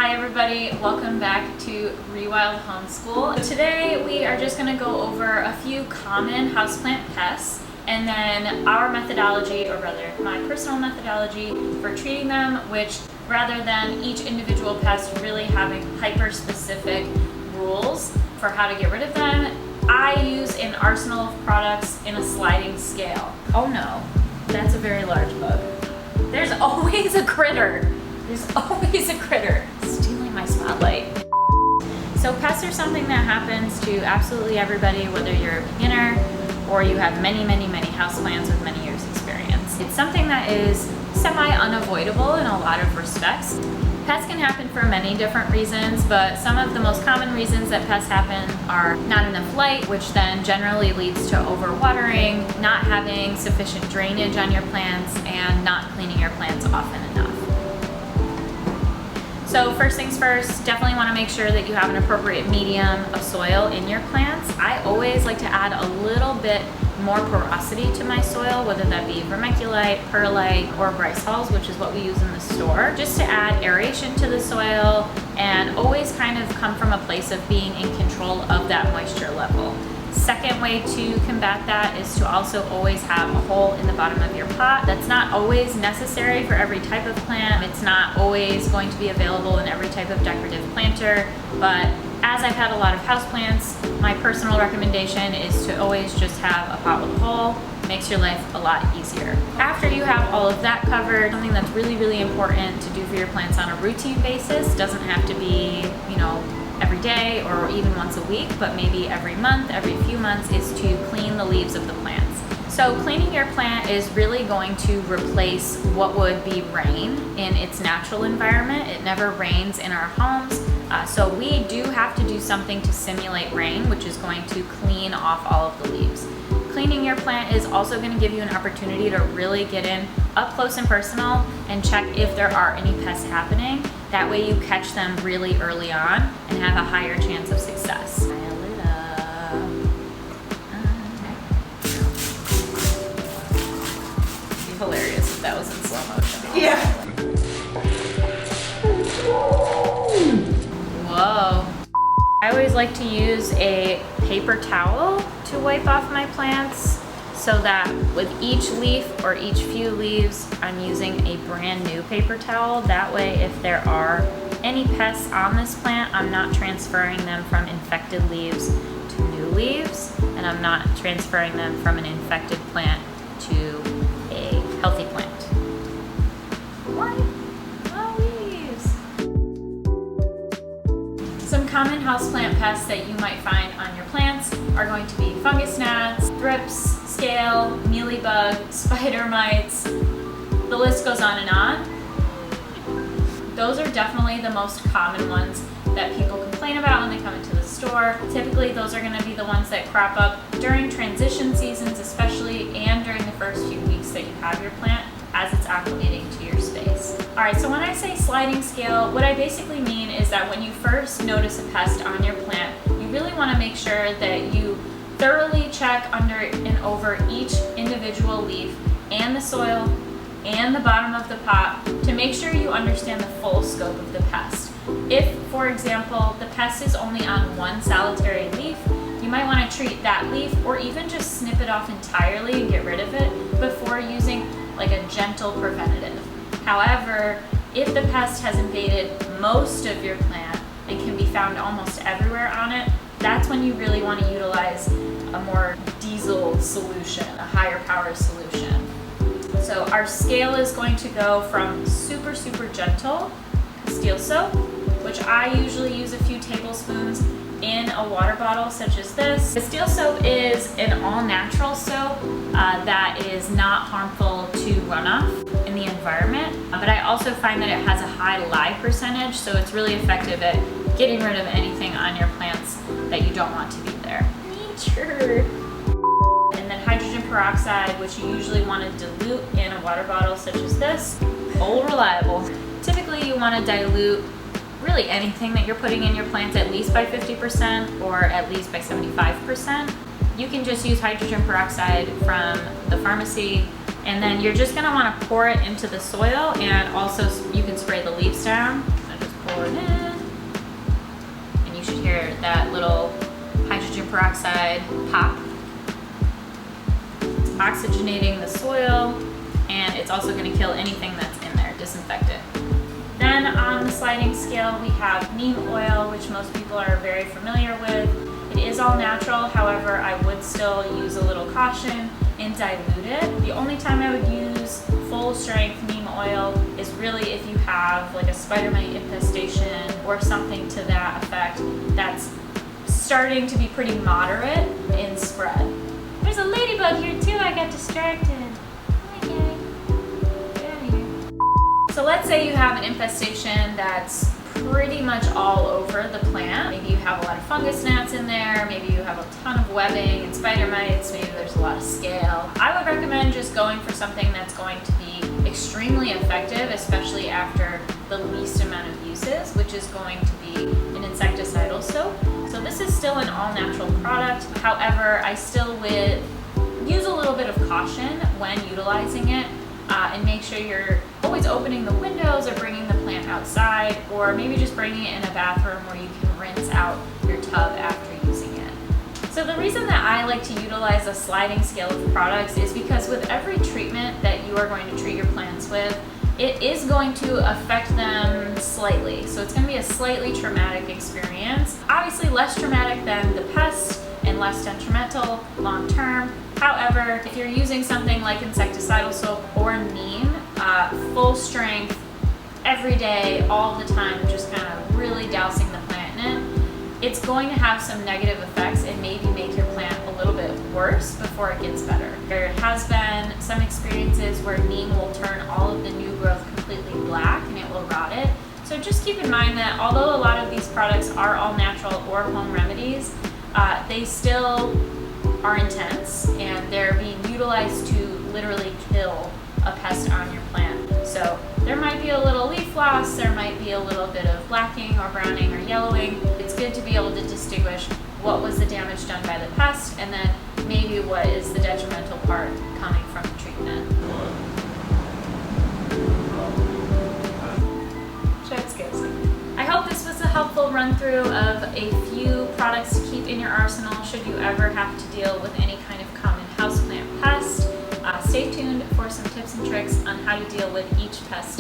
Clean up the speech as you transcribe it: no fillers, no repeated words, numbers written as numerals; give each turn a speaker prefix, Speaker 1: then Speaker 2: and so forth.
Speaker 1: Hi everybody, welcome back to Rewild Homeschool. Today we are just going to go over a few common houseplant pests and then our methodology, or rather my personal methodology for treating them, which rather than each individual pest really having hyper-specific rules for how to get rid of them, I use an arsenal of products in a sliding scale. Oh no, that's a very large bug. There's always a critter. There's always a critter stealing my spotlight. So pests are something that happens to absolutely everybody, whether you're a beginner or you have many houseplants with many years experience. It's something that is semi-unavoidable in a lot of respects. Pests can happen for many different reasons, but some of the most common reasons that pests happen are not enough light, which then generally leads to overwatering, not having sufficient drainage on your plants, and not cleaning your plants often enough. So first things first, definitely want to make sure that you have an appropriate medium of soil in your plants. I always like to add a little bit more porosity to my soil, whether that be vermiculite, perlite, or Bryce Halls, which is what we use in the store, just to add aeration to the soil and always kind of come from a place of being in control of that moisture level. Second way to combat that is to also always have a hole in the bottom of your pot. That's not always necessary for every type of plant. It's not always going to be available in every type of decorative planter, but as I've had a lot of houseplants, my personal recommendation is to always just have a pot with a hole. Makes your life a lot easier. After you have all of that covered, something that's really important to do for your plants on a routine basis, doesn't have to be, every day or even once a week, but maybe every month, every few months, is to clean the leaves of the plants. So cleaning your plant is really going to replace what would be rain in its natural environment. It never rains in our homes, so we do have to do something to simulate rain, which is going to clean off all of the leaves. Cleaning your plant is also going to give you an opportunity to really get in up close and personal and check if there are any pests happening. That way you catch them really early on and have a higher chance of success. It'd be hilarious if that was in slow motion.
Speaker 2: Yeah.
Speaker 1: Whoa. I always like to use a paper towel to wipe off my plants so that with each leaf or each few leaves, I'm using a brand new paper towel. That way, if there are any pests on this plant, I'm not transferring them from infected leaves to new leaves, and I'm not transferring them from an infected plant to a healthy plant. What? Some common houseplant pests that you might find on your plants are going to be fungus gnats, thrips, scale, mealybug, spider mites. The list goes on and on. Those are definitely the most common ones that people complain about when they come into the store. Typically, those are going to be the ones that crop up during transition seasons, especially, and during the first few weeks that you have your plant as it's acclimating to your space. All right, so when I say sliding scale, what I basically mean is that when you first notice a pest on your plant, you really want to make sure that you thoroughly check under and over each individual leaf and the soil and the bottom of the pot to make sure you understand the full scope of the pest. If, for example, the pest is only on one solitary leaf, you might want to treat that leaf or even just snip it off entirely and get rid of it before using like a gentle preventative. However, if the pest has invaded most of your plant and can be found almost everywhere on it, that's when you really want to utilize a more diesel solution, a higher power solution. So our scale is going to go from super gentle Castile Soap, which I usually use a few tablespoons in a water bottle such as this. Castile Soap is an all-natural soap that is not harmful to runoff in the environment, but I also find that it has a high lye percentage, so it's really effective at getting rid of anything on your plants that you don't want to be there. Nature. And then hydrogen peroxide, which you usually want to dilute in a water bottle such as this. Old reliable. Typically you want to dilute really anything that you're putting in your plants at least by 50% or at least by 75%. You can just use hydrogen peroxide from the pharmacy, and then you're just going to want to pour it into the soil, and also you can spray the leaves down. So just pour pour it in. And you should hear that little hydrogen peroxide pop. It's oxygenating the soil, and it's also going to kill anything that's in there, disinfect it. Then on the sliding scale, we have neem oil, which most people are very familiar with. It is all natural, however, I would still use a little caution and dilute it. The only time I would use full strength neem oil is really if you have like a spider mite infestation or something to that effect that's starting to be pretty moderate in spread. There's a ladybug here too, I got distracted. Okay. Get out of here. So let's say you have an infestation that's pretty much all over the plant. Maybe you have a lot of fungus gnats in there, maybe you have a ton of webbing and spider mites, maybe there's a lot of scale. I would recommend just going for something that's going to be extremely effective, especially after the least amount of uses, which is going to be an insecticidal soap. So this is still an all-natural product. However, I still would use a little bit of caution when utilizing it. And make sure you're always opening the windows or bringing the plant outside, or maybe just bringing it in a bathroom where you can rinse out your tub after using it. So the reason that I like to utilize a sliding scale of products is because with every treatment that you are going to treat your plants with, it is going to affect them slightly. So it's going to be a slightly traumatic experience. Obviously less traumatic than the pest and less detrimental long term. However, if you're using something like insecticidal soap or neem, full strength, every day, all the time, just kind of really dousing the plant in it, it's going to have some negative effects and maybe make your plant a little bit worse before it gets better. There has been some experiences where neem will turn all of the new growth completely black and it will rot it. So just keep in mind that although a lot of these products are all natural or home remedies, they still are intense and they're being utilized to literally kill a pest on your plant. So there might be a little leaf loss, there might be a little bit of blacking or browning or yellowing. It's good to be able to distinguish what was the damage done by the pest and then maybe what is the detrimental part coming from the treatment. I hope this was a helpful run through of a few products to keep in your arsenal should you ever have to deal with any kind of common houseplant pest. Stay tuned for some tips and tricks on how to deal with each pest